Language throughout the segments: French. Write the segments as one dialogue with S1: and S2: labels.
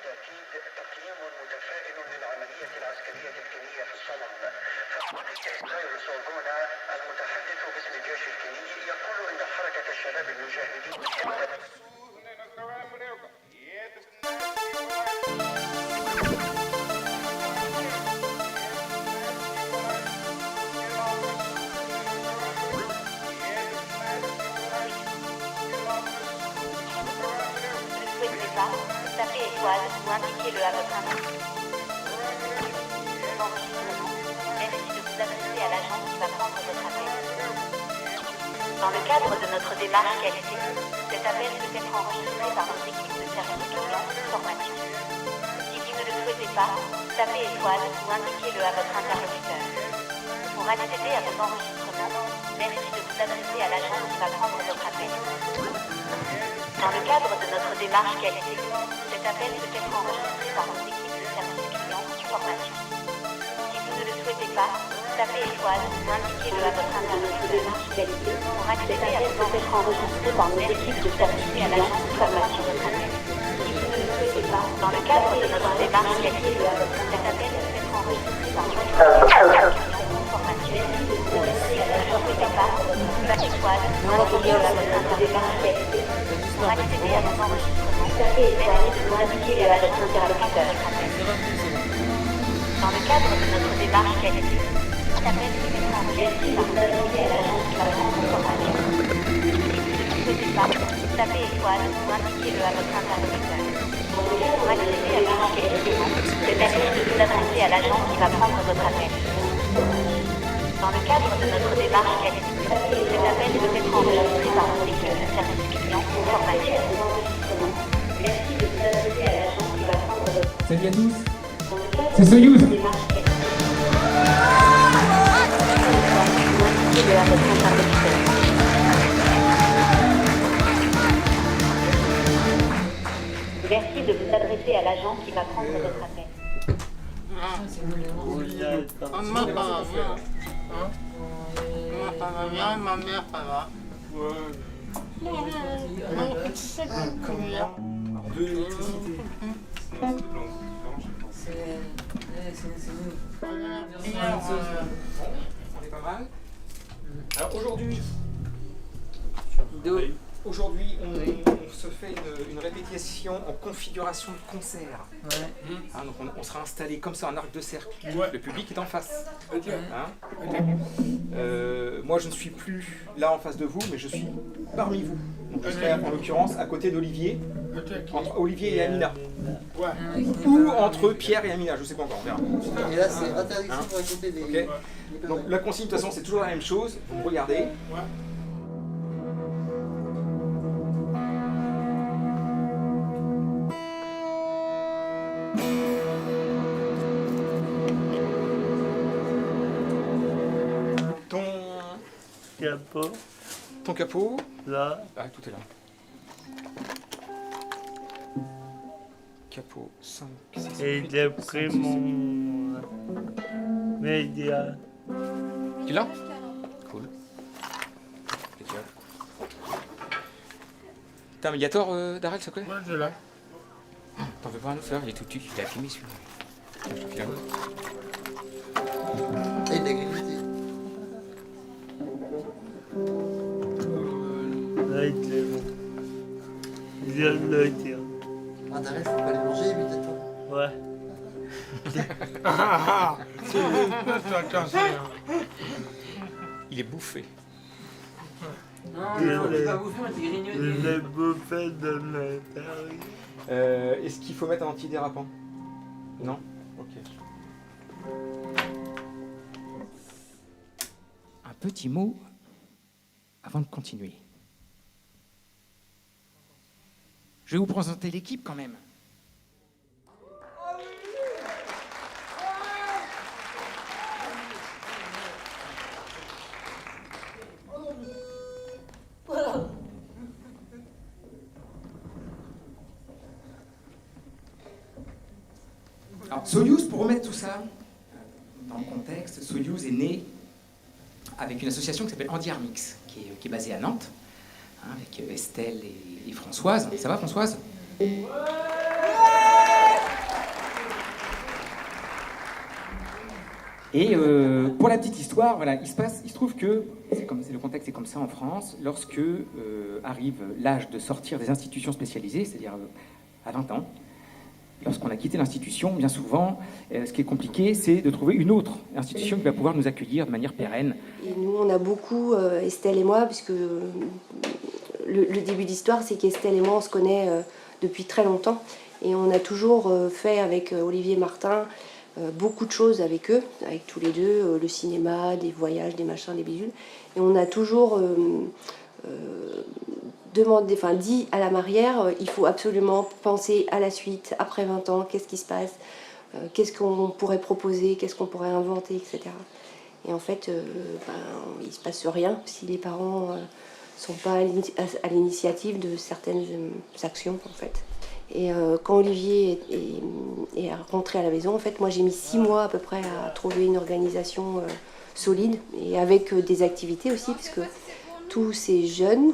S1: بالتأكيد تقييم متفائل للعملية العسكرية الكينية في الصومال. فإسرائيل سورغونا المتحدث باسم الجيش الكيني يقول إن حركة الشباب المجاهدين
S2: tapez étoile ou indiquez-le à votre index. Enregistrement. Merci de vous adresser à l'agent qui va prendre votre appel. Dans le cadre de notre démarche qualité, cet appel peut être enregistré par nos équipes de service client ou formation. Si vous ne le souhaitez pas, tapez étoile ou indiquez-le à votre interlocuteur. Pour accéder à vos enregistrements, merci de vous adresser à l'agent qui va prendre votre appel. Dans le cadre de notre démarche qualité, cet appel peut être enregistré par nos équipes de service client ou formation. Si vous ne le souhaitez pas, tapez étoile ou indiquez-le à votre interlocuteur. Pour accéder à vos enregistrements, par nos équipes de service client ou formation. Si vous ne le souhaitez pas, dans le cadre de notre démarche qualité, cet appel peut être enregistré par nos équipes de service client ou formation. Si vous ne le souhaitez pas, tapez étoile ou indiquez-le à votre interlocuteur. Pour accéder à vos enregistrements, merci de vous indiquer à votre interlocuteur. Dans le cadre de notre démarche qualité, cet appel peut être enregistré par nos équipes à l'agence qui va prendre information. Si vous ne le souhaitez pas, tapez étoile ou indiquez-le à votre interlocuteur. Pour accéder à vos enregistrements, merci de vous adresser à l'agent qui va prendre votre appel. Dans le cadre de notre démarche qualité, cet appel peut être enregistré par nos équipes de service client ou formation. Merci de vous adresser à l'agent qui va prendre votre appel.
S3: Salut à tous, c'est Soyouz.
S2: Merci de vous adresser à l'agent qui va prendre votre appel.
S4: Maman, ça va bien. Maman, ça va bien, ma mère, ça va.
S3: De l'électricité. On est pas mal. Alors aujourd'hui, on se fait une répétition en configuration de concert.
S5: Ouais.
S3: Hein, donc on sera installé comme ça en arc de cercle.
S5: Ouais.
S3: Le public est en face.
S5: Ok.
S3: Hein. Moi je ne suis plus là en face de vous, mais je suis parmi vous. Donc je serai en l'occurrence à côté d'Olivier, entre Olivier et Amina.
S5: Ouais.
S3: Ou entre Pierre et Amina, je sais pas encore, on verra.
S6: Et là, c'est interdiction pour écouter des.
S3: Ok. Donc la consigne de toute façon c'est toujours la même chose, vous me regardez.
S5: Ouais.
S7: Capot,
S3: Ton capot,
S7: là,
S3: ah tout est là. Capot 5, 6,
S7: et j'ai pris mon média.
S3: Tu l'as? Cool. Impeccable. T'as un médiator Darrell, s'il te plaît?
S5: Ouais, je l'ai.
S3: T'en veux pas un autre faire? Il est tout petit, il a filmé celui-là. Tiens, je te file un autre.
S6: Et de l'agriculture.
S7: Là, il est bon. Je viens de le dire.
S6: Ah, t'arrêtes, faut pas les manger, immédiatement.
S7: Ouais.
S5: Chacun sait.
S3: Il est bouffé.
S6: Non,
S7: Il
S6: non,
S7: est-
S6: t'es pas bouffé, mais t'es
S7: Je
S6: grignoté.
S7: l'ai bouffé de l'intérieur.
S3: Est-ce qu'il faut mettre un antidérapant? Non? Ok. Un petit mot avant de continuer. Je vais vous présenter l'équipe quand même. Alors, Soyouz, pour remettre tout ça dans le contexte, Soyouz est né avec une association qui s'appelle Andiarmix, qui est basée à Nantes, hein, avec Estelle et Françoise. Ça va, Françoise?
S8: Et pour la petite histoire, voilà, il se trouve que, le contexte est comme ça en France, lorsque arrive l'âge de sortir des institutions spécialisées, c'est-à-dire à 20 ans, lorsqu'on a quitté l'institution, bien souvent, ce qui est compliqué, c'est de trouver une autre institution qui va pouvoir nous accueillir de manière pérenne.
S9: Et nous, on a beaucoup, Estelle et moi, puisque le début d'histoire, c'est qu'Estelle et moi, on se connaît depuis très longtemps. Et on a toujours fait avec Olivier et Martin beaucoup de choses avec eux, avec tous les deux, le cinéma, des voyages, des machins, des bidules. Et on a toujours dit à la marière, il faut absolument penser à la suite, après 20 ans, qu'est-ce qui se passe, qu'est-ce qu'on pourrait proposer, qu'est-ce qu'on pourrait inventer, etc. Et en fait, il ne se passe rien si les parents sont pas à l'initiative de certaines actions, en fait. Et quand Olivier est rentré à la maison, en fait, moi j'ai mis 6 mois à peu près à trouver une organisation solide et avec des activités aussi, puisque tous ces jeunes,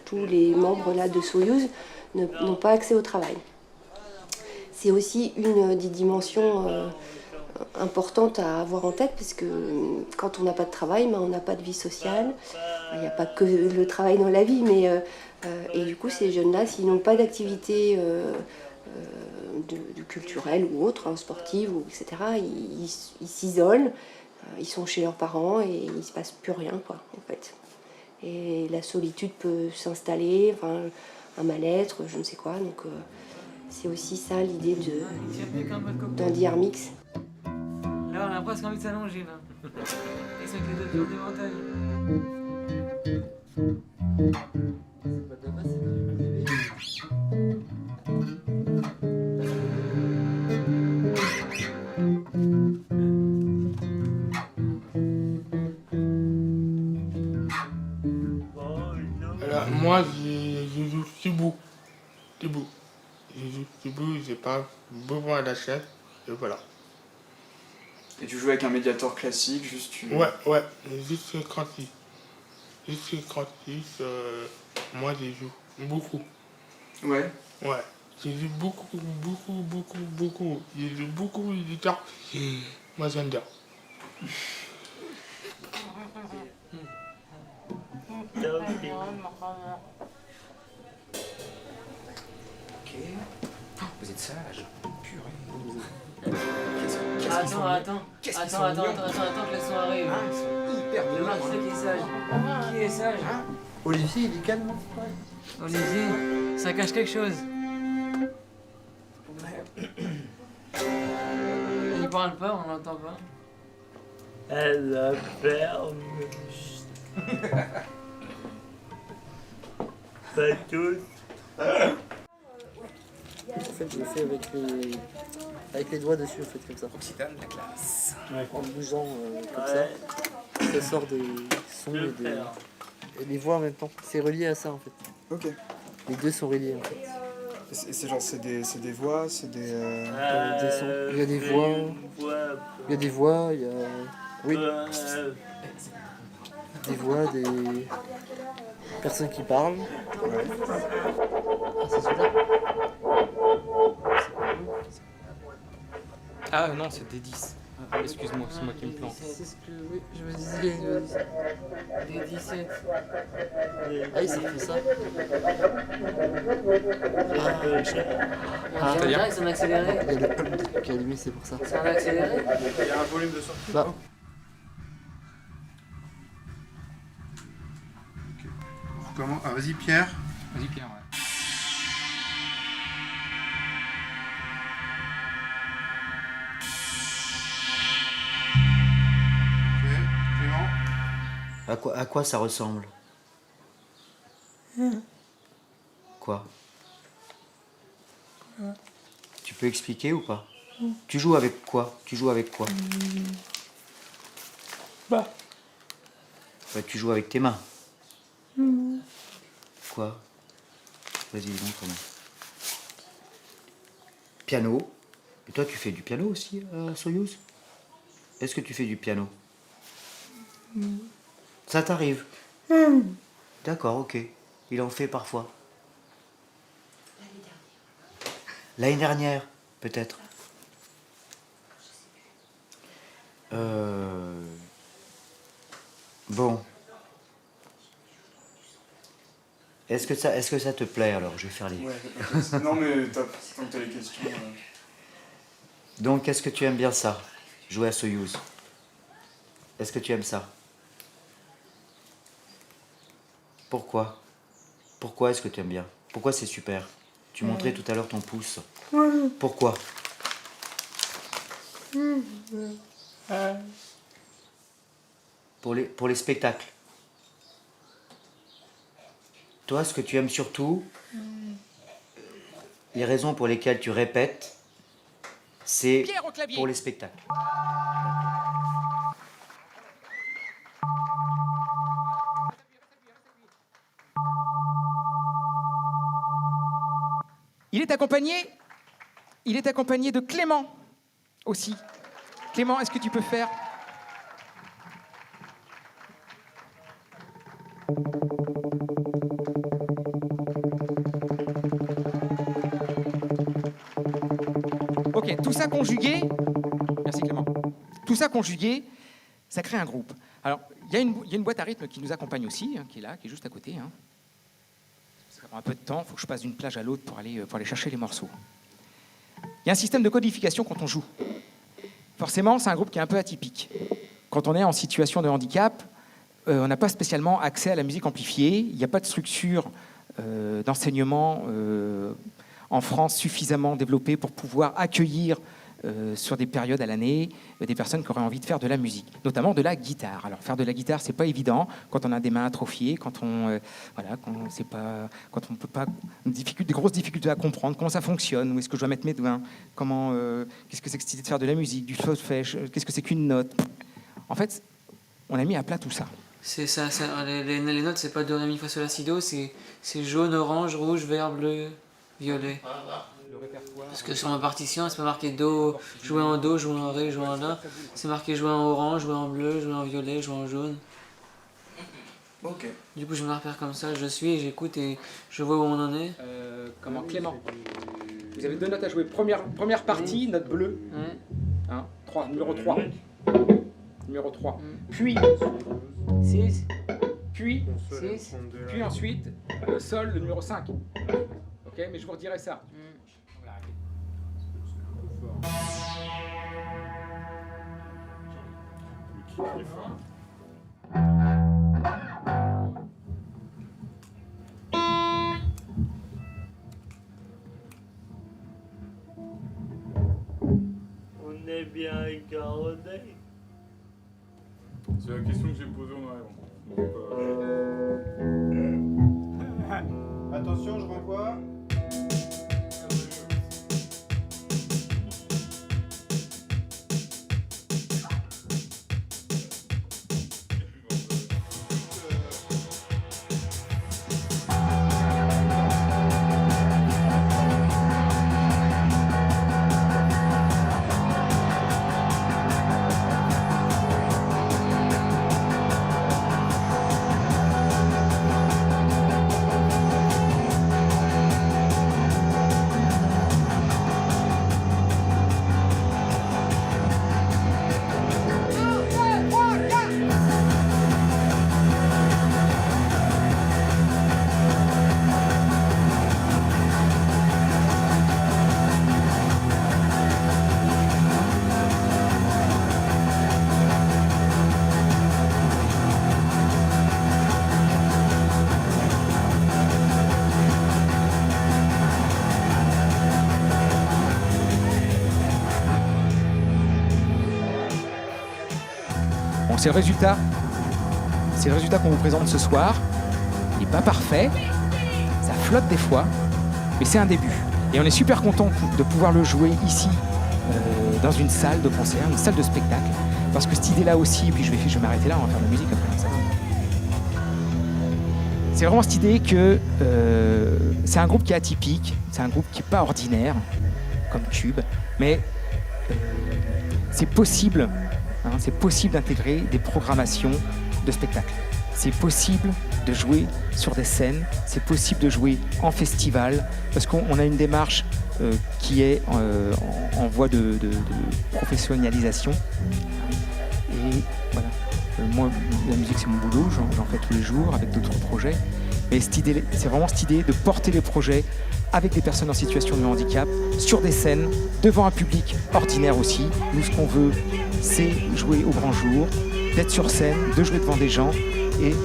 S9: tous les membres là de Soyouz n'ont pas accès au travail. C'est aussi une des dimensions importantes à avoir en tête, parce que quand on n'a pas de travail, on n'a pas de vie sociale. Il n'y a pas que le travail dans la vie, mais et du coup, ces jeunes-là, s'ils n'ont pas d'activité de culturelle ou autre, sportive, etc., ils s'isolent, ils sont chez leurs parents et il ne se passe plus rien, quoi, en fait. Et la solitude peut s'installer, un mal-être, je ne sais quoi. Donc c'est aussi ça l'idée d'Andy Armix.
S10: Là, on a presque envie de s'allonger, là. Et c'est avec les deux tours des montagnes.
S5: Alors, moi, je joue Thibaut. Je joue Thibaut, j'ai pas besoin de la chaise, et voilà.
S11: Et tu joues avec un médiator classique, juste tu...
S5: Ouais, juste 36. Juste 36, moi je joue beaucoup.
S11: Ouais.
S5: Ouais, je joue beaucoup. Je joue beaucoup de guitare. Moi j'aime bien.
S8: Ok. Vous êtes sage. Purée.
S10: Attends, que le son arrive.
S8: Ils sont hyper
S10: Le
S8: mignons.
S10: Marc, qui est sage. Qui est sage?
S6: Olivier, il est calme.
S10: Olivier, ça cache quelque chose. Il parle pas, on l'entend pas.
S7: Elle la ferme. Pas tous.
S6: En fait, je le fais avec les doigts dessus, en fait, comme ça.
S8: Occitane, la classe.
S6: En bougeant comme ça. Ça sort des sons et des voix en même temps. C'est relié à ça, en fait.
S11: Ok.
S6: Les deux sont reliés, en fait.
S11: C'est genre, c'est des voix, c'est des...
S6: Des sons. Il y a des voix. Il y a des voix, il y a... Oui. Des voix, des personnes qui parlent.
S11: Ouais.
S6: Ah, c'est celui-là.
S8: Ah non, c'est des 10. Ah, excuse-moi, c'est moi qui me plante.
S6: C'est ce que... Oui, je me disais...
S10: Des 17.
S6: Ah, il s'est fait ça.
S10: Ah, ils sont accélérés.
S6: Il y a le pulp qui est allumé, c'est pour ça.
S10: C'est en accéléré.
S11: Il y a un volume de sortie.
S6: Bah.
S5: Comment? Ah, vas-y Pierre.
S8: Vas-y Pierre, ouais.
S5: Ok, Clément.
S12: À quoi ça ressemble? Quoi? Tu peux expliquer ou pas? Tu joues avec quoi?
S7: Bah.
S12: Bah, tu joues avec tes mains. Quoi? Vas-y, dis donc comment. Piano. Et toi, tu fais du piano aussi, Soyouz? Est-ce que tu fais du piano? Ça t'arrive? D'accord, ok. Il en fait parfois. L'année dernière, peut-être. Bon. Est-ce que ça te plaît alors? Je vais faire les...
S11: Ouais, non mais tant que t'as les questions...
S12: Donc, est-ce que tu aimes bien ça? Jouer à Soyouz? Est-ce que tu aimes ça? Pourquoi? Pourquoi est-ce que tu aimes bien? Pourquoi c'est super? Tu montrais tout à l'heure ton pouce. Pourquoi? Pour les spectacles. Toi, ce que tu aimes surtout, les raisons pour lesquelles tu répètes, c'est pour les spectacles.
S8: Il est accompagné de Clément aussi. Clément, est-ce que tu peux faire? Ok, tout ça conjugué, merci Clément, tout ça conjugué, ça crée un groupe. Alors, il y a une boîte à rythme qui nous accompagne aussi, qui est là, qui est juste à côté. Ça prend un peu de temps, il faut que je passe d'une plage à l'autre pour aller chercher les morceaux. Il y a un système de codification quand on joue. Forcément, c'est un groupe qui est un peu atypique. Quand on est en situation de handicap, on n'a pas spécialement accès à la musique amplifiée, il n'y a pas de structure d'enseignement en France suffisamment développée pour pouvoir accueillir sur des périodes à l'année des personnes qui auraient envie de faire de la musique, notamment de la guitare. Alors faire de la guitare, c'est pas évident quand on a des mains atrophiées, quand on peut pas des grosses difficultés à comprendre comment ça fonctionne, où est-ce que je dois mettre mes doigts, qu'est-ce que c'est que cette idée de faire de la musique, du solfège, qu'est-ce que c'est qu'une note. En fait, on a mis à plat tout ça.
S10: C'est ça, les notes, c'est pas do, ré, mi, fa, sol, la, si, do, c'est jaune, orange, rouge, vert, bleu, violet. Parce que sur ma partition, c'est pas marqué do, jouer en do, jouer en ré, jouer en la. C'est marqué jouer en orange, jouer en bleu, jouer en violet, jouer en jaune.
S11: Ok.
S10: Du coup, je me repère comme ça, je suis, j'écoute et je vois où on en est.
S8: Comment Clément? Vous avez 2 notes à jouer. Première partie, note bleue. 3, numéro 3. Numéro 3. Puis
S10: 6.
S8: Puis 6. Puis ensuite, le sol, le numéro 5. Ok, mais je vous redirai ça.
S7: On est bien gardé.
S13: C'est la question que j'ai posée en arrivant.
S3: Attention, je renvoie. Bon, c'est le résultat. C'est le résultat qu'on vous présente ce soir. Il n'est pas parfait, ça flotte des fois, mais c'est un début. Et on est super content de pouvoir le jouer ici, dans une salle de concert, une salle de spectacle, parce que cette idée-là aussi, et puis je vais m'arrêter là, on va faire de la musique après ça. C'est vraiment cette idée que c'est un groupe qui est atypique, c'est un groupe qui n'est pas ordinaire, comme Cube, mais c'est possible. C'est possible d'intégrer des programmations de spectacles. C'est possible de jouer sur des scènes, c'est possible de jouer en festival, parce qu'on a une démarche qui est en voie de professionnalisation. Et voilà. Moi, la musique, c'est mon boulot, j'en fais tous les jours avec d'autres projets. Mais c'est vraiment cette idée de porter les projets avec des personnes en situation de handicap, sur des scènes, devant un public ordinaire aussi. Nous, ce qu'on veut, c'est jouer au grand jour, d'être sur scène, de jouer devant des gens et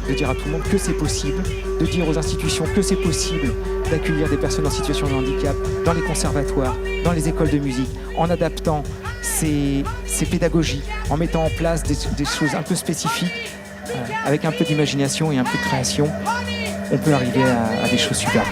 S3: de dire à tout le monde que c'est possible, de dire aux institutions que c'est possible d'accueillir des personnes en situation de handicap dans les conservatoires, dans les écoles de musique, en adaptant ces pédagogies, en mettant en place des choses un peu spécifiques, avec un peu d'imagination et un peu de création, on peut arriver à des choses superbes.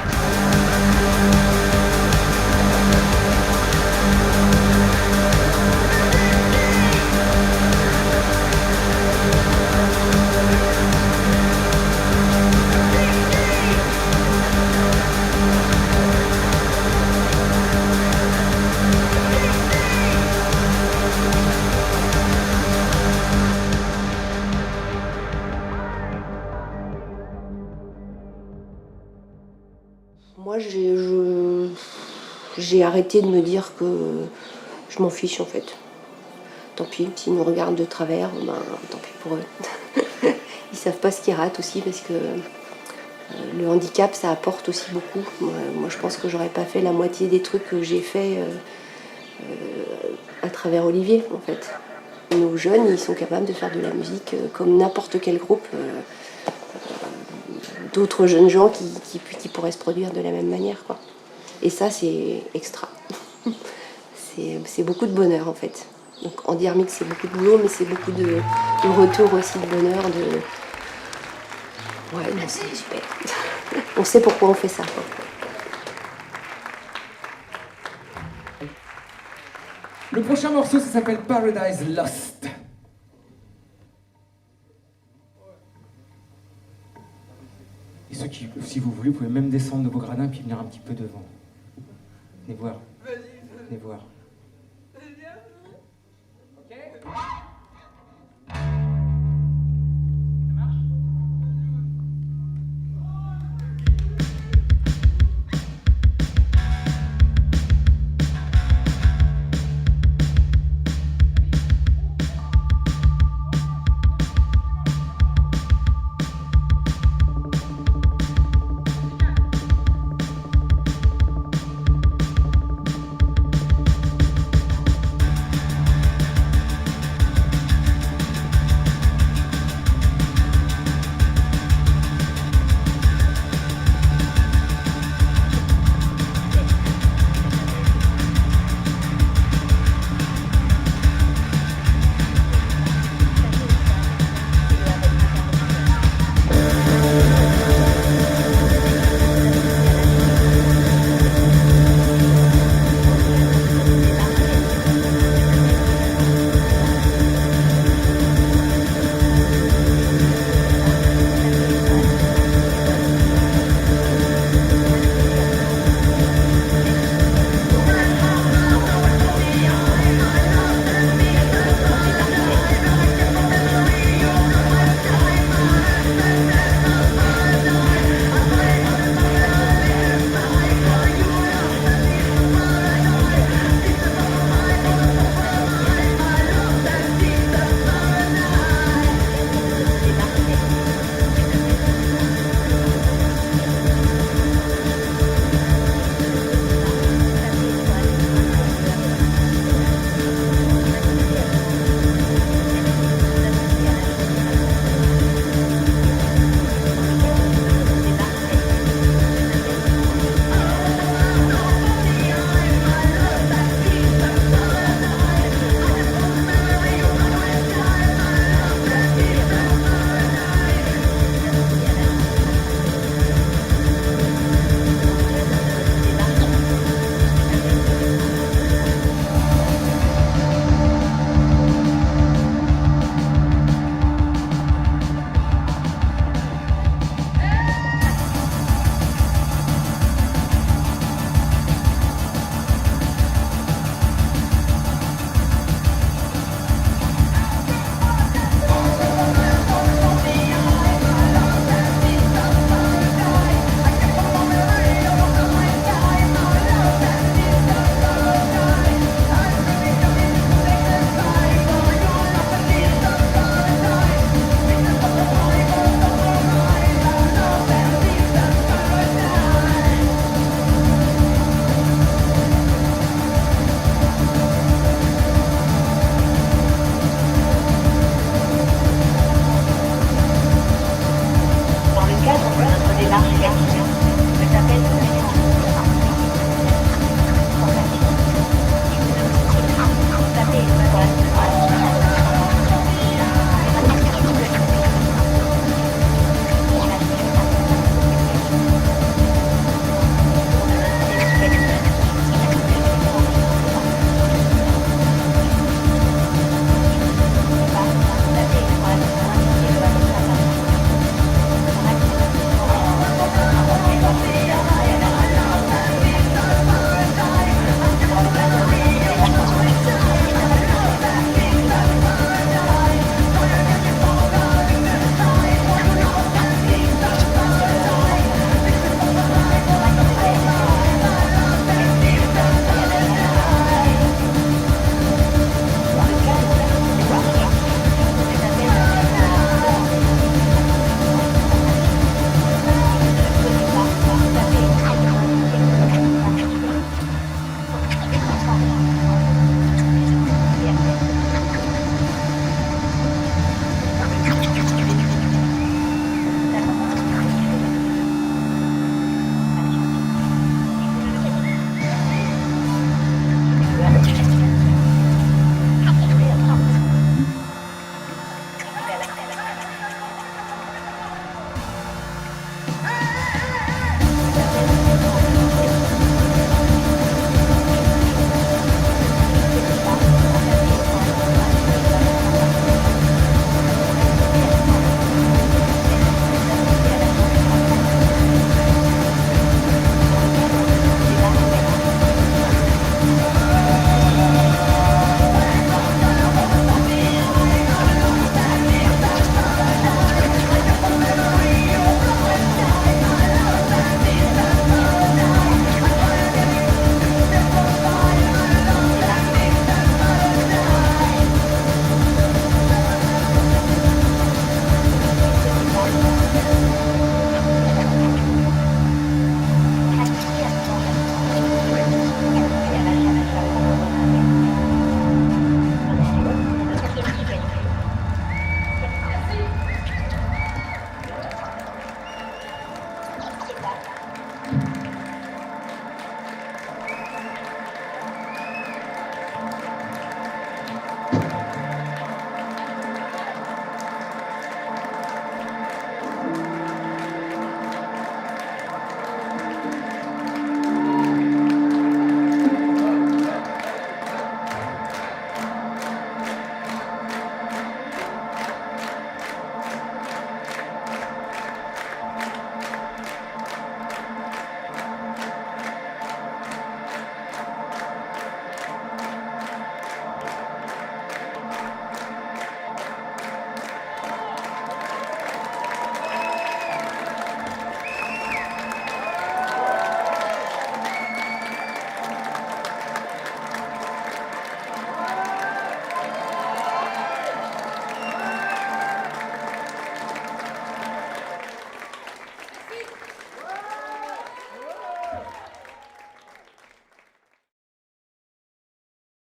S9: Moi, j'ai arrêté de me dire que je m'en fiche en fait. Tant pis, s'ils nous regardent de travers, ben, tant pis pour eux. Ils savent pas ce qu'ils ratent aussi parce que le handicap, ça apporte aussi beaucoup. Moi, je pense que j'aurais pas fait la moitié des trucs que j'ai fait à travers Olivier en fait. Nos jeunes, ils sont capables de faire de la musique comme n'importe quel groupe. D'autres jeunes gens qui pourraient se produire de la même manière, quoi. Et ça, c'est extra. c'est beaucoup de bonheur, en fait. Donc, en dire mix, c'est beaucoup de boulot, mais c'est beaucoup de retour aussi de bonheur, Ouais, non, c'est super. On sait pourquoi on fait ça, quoi.
S8: Le prochain morceau, ça s'appelle Paradise Lost. Et ceux qui, si vous voulez, vous pouvez même descendre de vos gradins puis venir un petit peu devant. Venez voir. Venez voir.